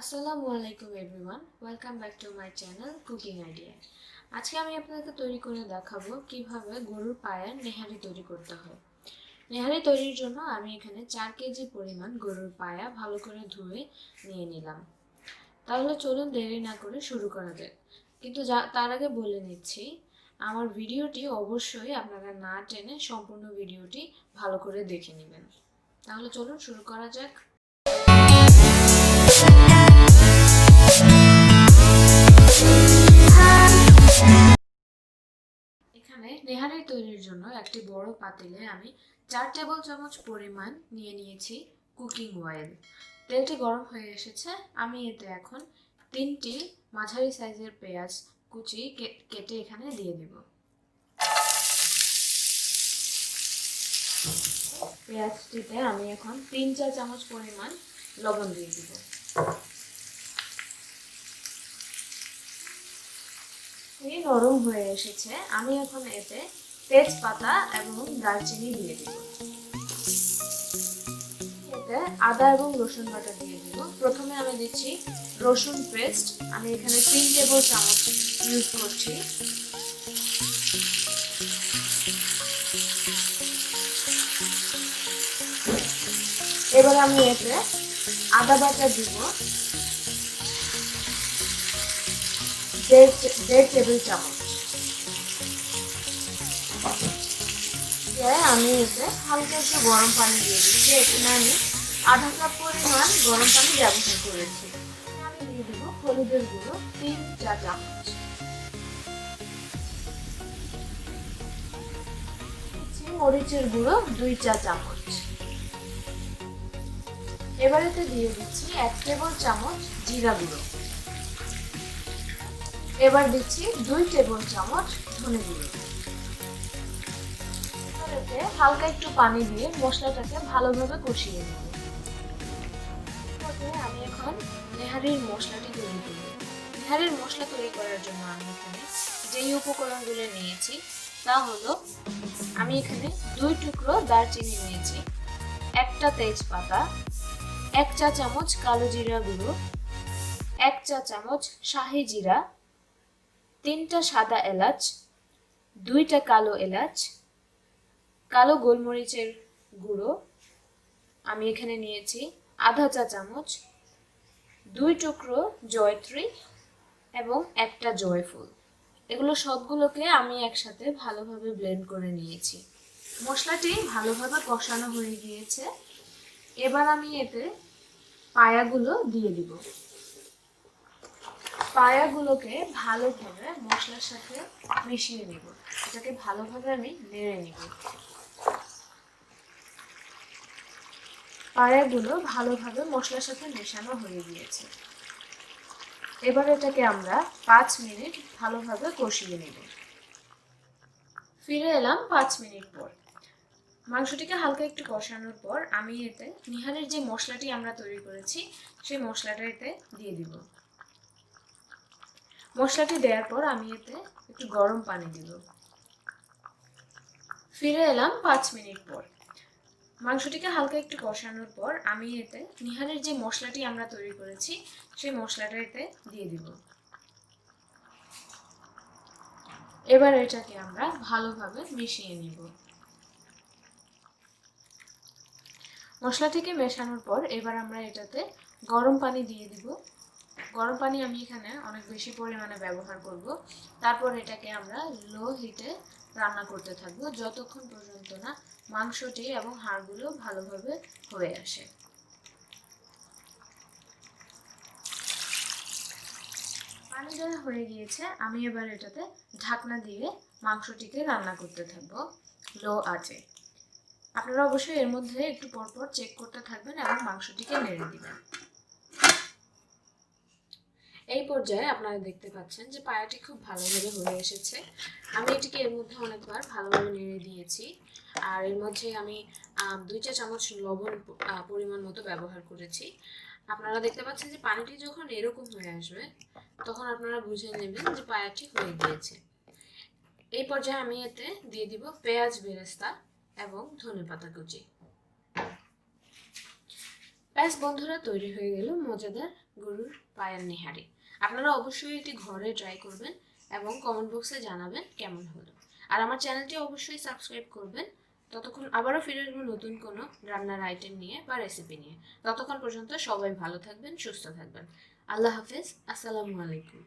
আসসালামু আলাইকুম everyone, welcome back to my channel cooking idea. আজকে আমি আপনাদের তৈরি করে দেখাবো কিভাবে গরুর পায়ের নেহারি তৈরি করতে হয়। নেহারি তৈরির জন্য আমি এখানে 4 কেজি পরিমাণ গরুর পায়া ভালো করে ধুয়ে নিয়ে নিলাম। তাহলে চলুন দেরি না করে শুরু করা যাক। কিন্তু তার আগে বলে নিচ্ছি, আমার ভিডিওটি অবশ্যই আপনারা না টেনে সম্পূর্ণ ভিডিওটি ভালো করে দেখে নেবেন। তাহলে চলুন শুরু করা যাক। এখানে নেহারি তৈরির জন্য একটি বড় পাতিলে আমি 4 টেবিল চামচ পরিমাণ নিয়ে নিয়েছি কুকিং অয়েল। তেলটি গরম হয়ে এসেছে। আমি এতে এখন 3টি মাঝারি সাইজের পেঁয়াজ কুচি কেটে এখানে দিয়ে দিব। পেঁয়াজটিতে আমি এখন 3-4 চামচ পরিমাণ লবণ দিয়ে দিব। নরম হয়ে এসেছে। আমি এখন এতে তেজপাতা এবং দারচিনি দিয়ে দিব। এতে আদা এবং রসুন বাটা দিয়ে দিব। প্রথমে আমি দিচ্ছি রসুন পেস্ট। আমি এখানে 3 টেবিল চামচ ইউজ করছি। এবার আমি এতে আদা বাটা দিব 1.5 টেবিল চামচ। আমি এতে হালকা একটু গরম পানি দিয়ে দিচ্ছি। এখানে আমি আধা কাপ পরিমাণ গরম পানি ব্যবহার করেছি। আমি দিয়ে দিব হলুদের গুঁড়ো 3 চা চামচ, মরিচের গুঁড়ো 2 চা চামচ। এবার এতে দিয়ে দিচ্ছি 1 টেবিল চামচ জিরা গুঁড়ো। এবার দিচ্ছি 2 টেবিল চামচ ধনে গুঁড়ো। এতে হালকা একটু পানি দিয়ে মশলাটাকে ভালোভাবে কষিয়ে নেব। আমি এখন নেহারির মশলাটি তৈরি করব। নেহারির মশলা তৈরি করার জন্য আমি এখানে যেই উপকরণগুলো নিয়েছি তা হলো, আমি এখানে 2 টুকরো দারচিনি নিয়েছি, একটা তেজপাতা, 1 চা চামচ কালো জিরা গুঁড়ো, 1 চা চামচ শাহি জিরা, 3টা সাদা এলাচ, 2টা কালো এলাচ, কালো গোলমরিচের গুঁড়ো আমি এখানে নিয়েছি আধা চা চামচ, 2 টুকরো জয়ত্রী এবং একটা জয়ফল। এগুলো সবগুলোকে আমি একসাথে ভালোভাবে ব্লেন্ড করে নিয়েছি। মশলাটি ভালোভাবে কষানো হয়ে গিয়েছে। এবার আমি এতে পায়াগুলো দিয়ে দিব। পায়াগুলোকে ভালোভাবে মশলার সাথে মিশিয়ে নেব। এটাকে ভালোভাবে আমি নেড়ে নিব। পায়াগুলো ভালোভাবে মশলার সাথে মেশানো হয়ে গিয়েছে। এবার এটাকে আমরা 5 মিনিট ভালোভাবে কষিয়ে নেব। ফিরে এলাম 5 মিনিট পর। মাংসটিকে হালকা একটু কষানোর পর আমি এতে নিহারির যে মশলাটি আমরা তৈরি করেছি সেই মশলাটা এতে দিয়ে দিব। মশলাটি দেওয়ার পর আমি এতে একটু গরম পানি দিব। ফিরে এলাম 5 মিনিট পর। মাংসটিকে হালকা একটু কষানোর পর আমি এতে নিহারির যে মশলাটি আমরা তৈরি করেছি সেই মশলাটা এতে দিয়ে দিব। এবার এটাকে আমরা ভালোভাবে মিশিয়ে নিব। মশলাটিকে মেশানোর পর এবার আমরা এটাতে গরম পানি দিয়ে দিব। গরম পানি আমি এখানে অনেক বেশি পরিমাণে ব্যবহার করব। তারপর এটাকে আমরা লো হিটে রান্না করতে থাকবো যতক্ষণ পর্যন্ত না মাংসটি এবং হাড়গুলো ভালোভাবে হয়ে আসে। পানি দেওয়া হয়ে গিয়েছে। আমি এবার এটাতে ঢাকনা দিয়ে মাংসটিকে রান্না করতে থাকবো লো আঁচে। আপনারা অবশ্যই এর মধ্যে একটু পরপর চেক করতে থাকবেন এবং মাংসটিকে নেড়ে দিবেন। এই পর্যায়ে আপনারা দেখতে পাচ্ছেন যে পায়াটি খুব ভালোভাবে হয়ে এসেছে। আমি এটিকে এর মধ্যে অনেকবার ভালোভাবে নেড়ে দিয়েছি। আর এর মধ্যে আমি 2 চা চামচ লবণ পরিমাণ মতো ব্যবহার করেছি। আপনারা দেখতে পাচ্ছেন যে পানিটি যখন এরকম হয়ে আসবে তখন আপনারা বুঝে নেবেন যে পায়াটি হয়ে গিয়েছে। এই পর্যায়ে আমি এতে দিয়ে দিব পেঁয়াজ বেরেস্তা এবং ধনেপাতা কুচি। ব্যাস বন্ধুরা, তৈরি হয়ে গেল মজাদার গরুর পায়ের নেহারি। আপনারা অবশ্যই এটি ঘরে ট্রাই করবেন এবং কমেন্ট বক্সে জানাবেন কেমন হলো। আর আমার চ্যানেলটি অবশ্যই সাবস্ক্রাইব করবেন। ততক্ষণ আবারও ফিরে আসবো নতুন কোনো রান্নার আইটেম নিয়ে বা রেসিপি নিয়ে। ততক্ষণ পর্যন্ত সবাই ভালো থাকবেন, সুস্থ থাকবেন। আল্লাহ হাফেজ, আসসালামু আলাইকুম।